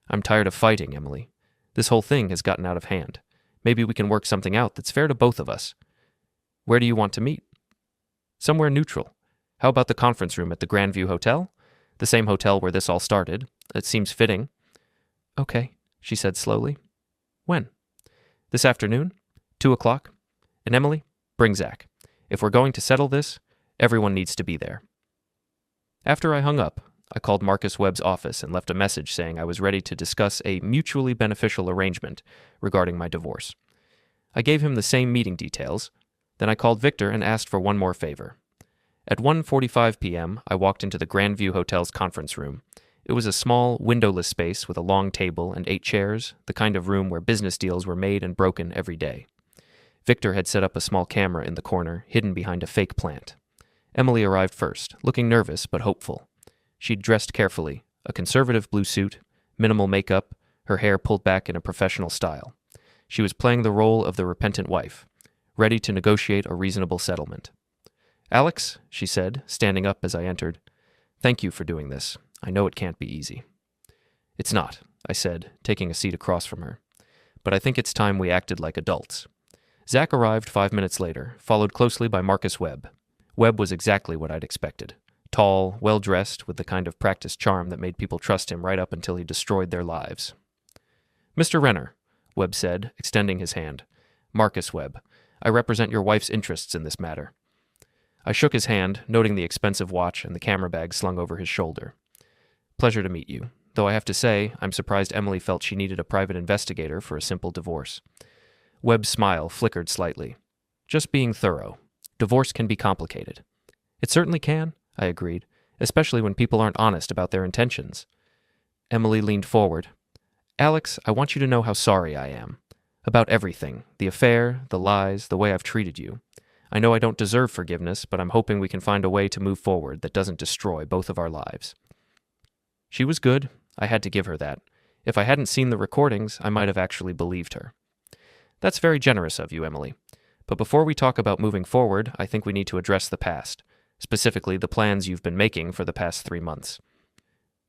I'm tired of fighting, Emily. This whole thing has gotten out of hand. Maybe we can work something out that's fair to both of us. Where do you want to meet? Somewhere neutral. How about the conference room at the Grandview Hotel? The same hotel where this all started. It seems fitting. Okay, she said slowly. When? This afternoon? 2:00. And Emily, bring Zach. If we're going to settle this, everyone needs to be there. After I hung up, I called Marcus Webb's office and left a message saying I was ready to discuss a mutually beneficial arrangement regarding my divorce. I gave him the same meeting details. Then I called Victor and asked for one more favor. At 1:45 p.m., I walked into the Grandview Hotel's conference room. It was a small, windowless space with a long table and 8 chairs, the kind of room where business deals were made and broken every day. Victor had set up a small camera in the corner, hidden behind a fake plant. Emily arrived first, looking nervous but hopeful. She'd dressed carefully, a conservative blue suit, minimal makeup, her hair pulled back in a professional style. She was playing the role of the repentant wife, ready to negotiate a reasonable settlement. Alex, she said, standing up as I entered, thank you for doing this. I know it can't be easy. It's not, I said, taking a seat across from her. But I think it's time we acted like adults. Zach arrived 5 minutes later, followed closely by Marcus Webb. Webb was exactly what I'd expected. Tall, well-dressed, with the kind of practiced charm that made people trust him right up until he destroyed their lives. Mr. Renner, Webb said, extending his hand. Marcus Webb, I represent your wife's interests in this matter. I shook his hand, noting the expensive watch and the camera bag slung over his shoulder. Pleasure to meet you, though I have to say, I'm surprised Emily felt she needed a private investigator for a simple divorce. Webb's smile flickered slightly. Just being thorough. Divorce can be complicated. It certainly can, I agreed, especially when people aren't honest about their intentions. Emily leaned forward. Alex, I want you to know how sorry I am. About everything. The affair, the lies, the way I've treated you. I know I don't deserve forgiveness, but I'm hoping we can find a way to move forward that doesn't destroy both of our lives. She was good. I had to give her that. If I hadn't seen the recordings, I might have actually believed her. That's very generous of you, Emily. But before we talk about moving forward, I think we need to address the past, specifically the plans you've been making for the past 3 months.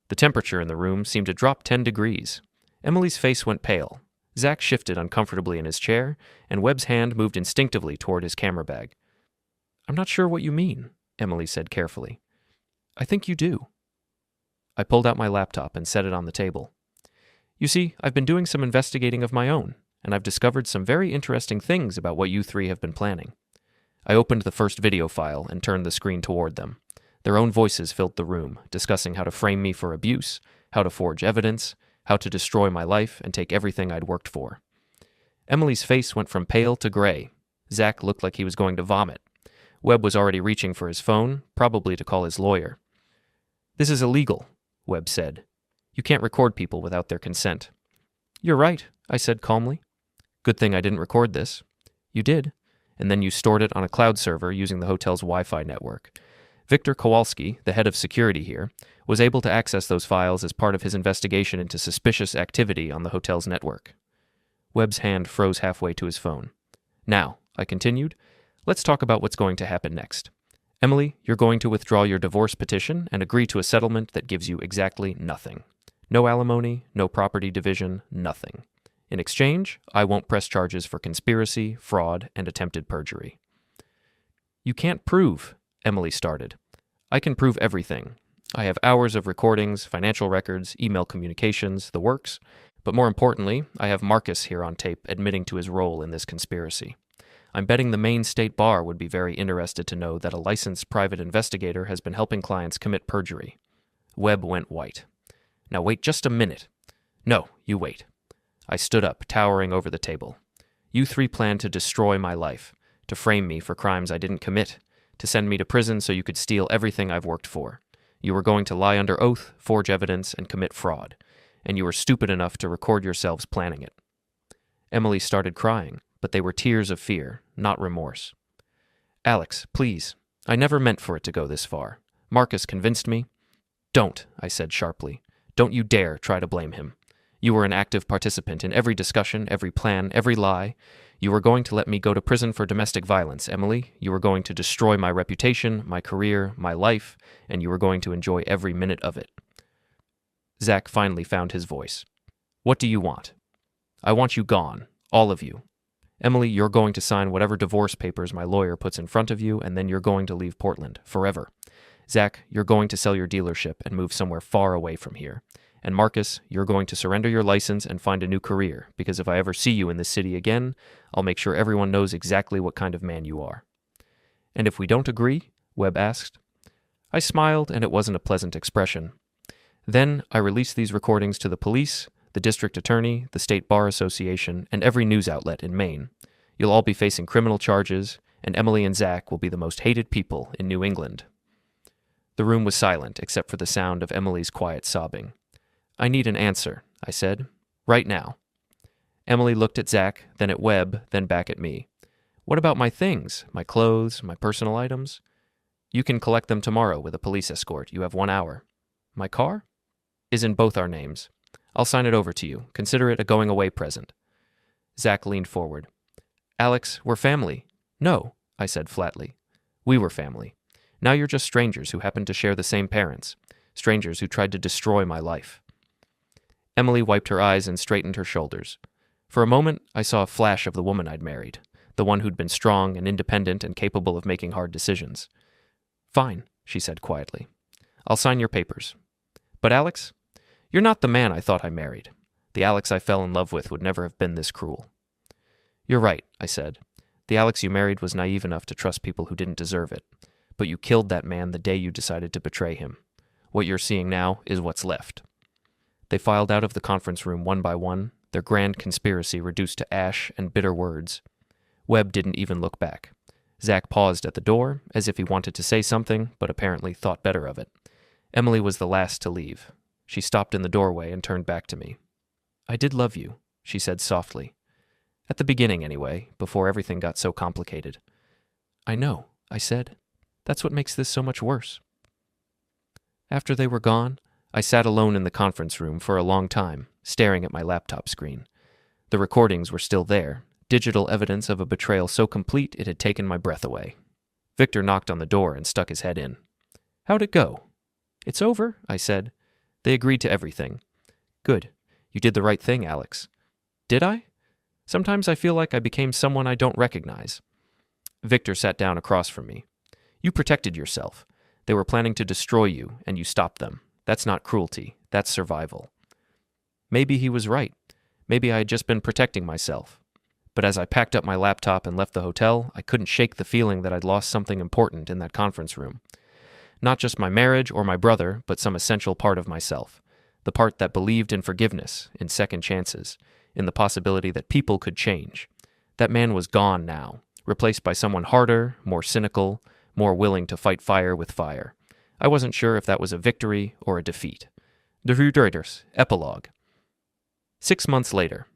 The temperature in the room seemed to drop 10 degrees. Emily's face went pale. Zach shifted uncomfortably in his chair, and Webb's hand moved instinctively toward his camera bag. I'm not sure what you mean, Emily said carefully. I think you do. I pulled out my laptop and set it on the table. You see, I've been doing some investigating of my own, and I've discovered some very interesting things about what you 3 have been planning. I opened the first video file and turned the screen toward them. Their own voices filled the room, discussing how to frame me for abuse, how to forge evidence, how to destroy my life and take everything I'd worked for. Emily's face went from pale to gray. Zach looked like he was going to vomit. Webb was already reaching for his phone, probably to call his lawyer. This is illegal, Webb said. You can't record people without their consent. You're right, I said calmly. Good thing I didn't record this. You did, and then you stored it on a cloud server using the hotel's Wi-Fi network. Victor Kowalski, the head of security here, was able to access those files as part of his investigation into suspicious activity on the hotel's network. Webb's hand froze halfway to his phone. Now, I continued, let's talk about what's going to happen next. Emily, you're going to withdraw your divorce petition and agree to a settlement that gives you exactly nothing. No alimony, no property division, nothing. In exchange, I won't press charges for conspiracy, fraud, and attempted perjury. You can't prove, Emily started. I can prove everything. I have hours of recordings, financial records, email communications, the works. But more importantly, I have Marcus here on tape admitting to his role in this conspiracy. I'm betting the Maine State Bar would be very interested to know that a licensed private investigator has been helping clients commit perjury. Webb went white. Now wait just a minute. No, you wait. I stood up, towering over the table. You three planned to destroy my life, to frame me for crimes I didn't commit, to send me to prison so you could steal everything I've worked for. You were going to lie under oath, forge evidence, and commit fraud. And you were stupid enough to record yourselves planning it. Emily started crying, but they were tears of fear, not remorse. Alex, please. I never meant for it to go this far. Marcus convinced me. Don't, I said sharply. Don't you dare try to blame him. You were an active participant in every discussion, every plan, every lie. You were going to let me go to prison for domestic violence, Emily. You were going to destroy my reputation, my career, my life, and you were going to enjoy every minute of it. Zach finally found his voice. What do you want? I want you gone, all of you. Emily, you're going to sign whatever divorce papers my lawyer puts in front of you, and then you're going to leave Portland, forever. Zach, you're going to sell your dealership and move somewhere far away from here. And Marcus, you're going to surrender your license and find a new career, because if I ever see you in this city again, I'll make sure everyone knows exactly what kind of man you are. And if we don't agree? Webb asked. I smiled, and it wasn't a pleasant expression. Then I released these recordings to the police, the district attorney, the State Bar Association, and every news outlet in Maine. You'll all be facing criminal charges, and Emily and Zach will be the most hated people in New England. The room was silent, except for the sound of Emily's quiet sobbing. I need an answer, I said. Right now. Emily looked at Zach, then at Webb, then back at me. What about my things, my clothes, my personal items? You can collect them tomorrow with a police escort. You have 1 hour. My car? Is in both our names. I'll sign it over to you. Consider it a going-away present. Zach leaned forward. Alex, we're family. No, I said flatly. We were family. Now you're just strangers who happen to share the same parents. Strangers who tried to destroy my life. Emily wiped her eyes and straightened her shoulders. For a moment, I saw a flash of the woman I'd married, the one who'd been strong and independent and capable of making hard decisions. Fine, she said quietly. I'll sign your papers. But Alex, you're not the man I thought I married. The Alex I fell in love with would never have been this cruel. You're right, I said. The Alex you married was naive enough to trust people who didn't deserve it. But you killed that man the day you decided to betray him. What you're seeing now is what's left. They filed out of the conference room one by one, their grand conspiracy reduced to ash and bitter words. Webb didn't even look back. Zach paused at the door, as if he wanted to say something, but apparently thought better of it. Emily was the last to leave. She stopped in the doorway and turned back to me. I did love you, she said softly. At the beginning, anyway, before everything got so complicated. I know, I said. That's what makes this so much worse. After they were gone, I sat alone in the conference room for a long time, staring at my laptop screen. The recordings were still there, digital evidence of a betrayal so complete it had taken my breath away. Victor knocked on the door and stuck his head in. How'd it go? It's over, I said. They agreed to everything. Good. You did the right thing, Alex. Did I? Sometimes I feel like I became someone I don't recognize. Victor sat down across from me. You protected yourself. They were planning to destroy you, and you stopped them. That's not cruelty. That's survival. Maybe he was right. Maybe I had just been protecting myself. But as I packed up my laptop and left the hotel, I couldn't shake the feeling that I'd lost something important in that conference room. Not just my marriage or my brother, but some essential part of myself. The part that believed in forgiveness, in second chances, in the possibility that people could change. That man was gone now, replaced by someone harder, more cynical, more willing to fight fire with fire. I wasn't sure if that was a victory or a defeat. The Rudreuters, Epilogue. 6 months later.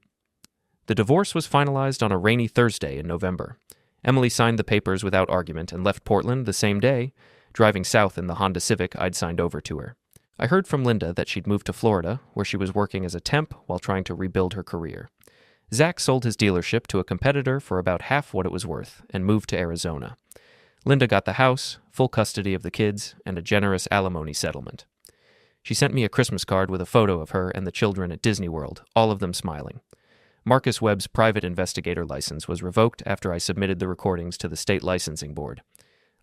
The divorce was finalized on a rainy Thursday in November. Emily signed the papers without argument and left Portland the same day, driving south in the Honda Civic I'd signed over to her. I heard from Linda that she'd moved to Florida, where she was working as a temp while trying to rebuild her career. Zach sold his dealership to a competitor for about half what it was worth and moved to Arizona. Linda got the house, full custody of the kids, and a generous alimony settlement. She sent me a Christmas card with a photo of her and the children at Disney World, all of them smiling. Marcus Webb's private investigator license was revoked after I submitted the recordings to the state licensing board.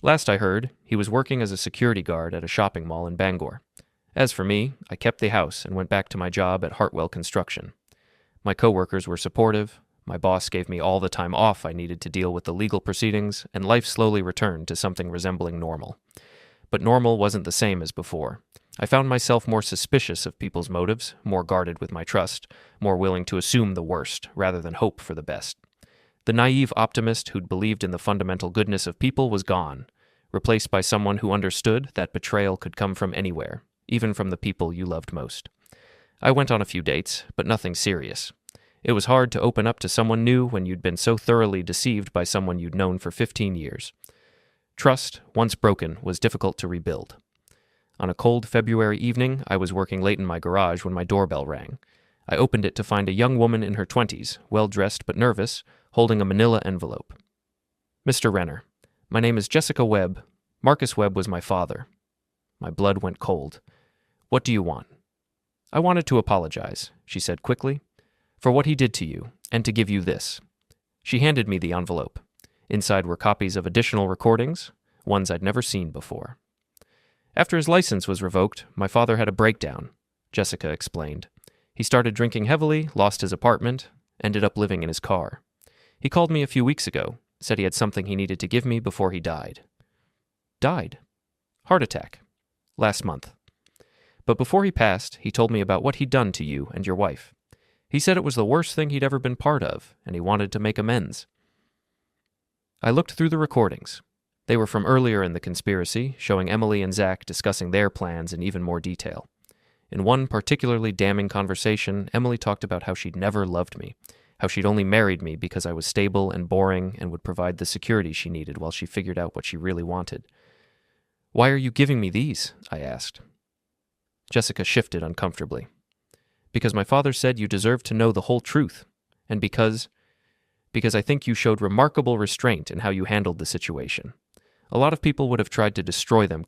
Last I heard, he was working as a security guard at a shopping mall in Bangor. As for me, I kept the house and went back to my job at Hartwell Construction. My coworkers were supportive, my boss gave me all the time off I needed to deal with the legal proceedings, and life slowly returned to something resembling normal. But normal wasn't the same as before. I found myself more suspicious of people's motives, more guarded with my trust, more willing to assume the worst rather than hope for the best. The naive optimist who'd believed in the fundamental goodness of people was gone, replaced by someone who understood that betrayal could come from anywhere, even from the people you loved most. I went on a few dates, but nothing serious. It was hard to open up to someone new when you'd been so thoroughly deceived by someone you'd known for 15 years. Trust, once broken, was difficult to rebuild. On a cold February evening, I was working late in my garage when my doorbell rang. I opened it to find a young woman in her 20s, well-dressed but nervous, holding a manila envelope. "Mr. Renner, my name is Jessica Webb. Marcus Webb was my father." My blood went cold. "What do you want?" "I wanted to apologize," she said quickly, "for what he did to you, and to give you this." She handed me the envelope. Inside were copies of additional recordings, ones I'd never seen before. "After his license was revoked, my father had a breakdown," Jessica explained. "He started drinking heavily, lost his apartment, ended up living in his car. He called me a few weeks ago, said he had something he needed to give me before he died." "Died?" "Heart attack. Last month. But before he passed, he told me about what he'd done to you and your wife. He said it was the worst thing he'd ever been part of, and he wanted to make amends." I looked through the recordings. They were from earlier in the conspiracy, showing Emily and Zach discussing their plans in even more detail. In one particularly damning conversation, Emily talked about how she'd never loved me, how she'd only married me because I was stable and boring and would provide the security she needed while she figured out what she really wanted. "Why are you giving me these?" I asked. Jessica shifted uncomfortably. "Because my father said you deserved to know the whole truth, and because I think you showed remarkable restraint in how you handled the situation. A lot of people would have tried to destroy them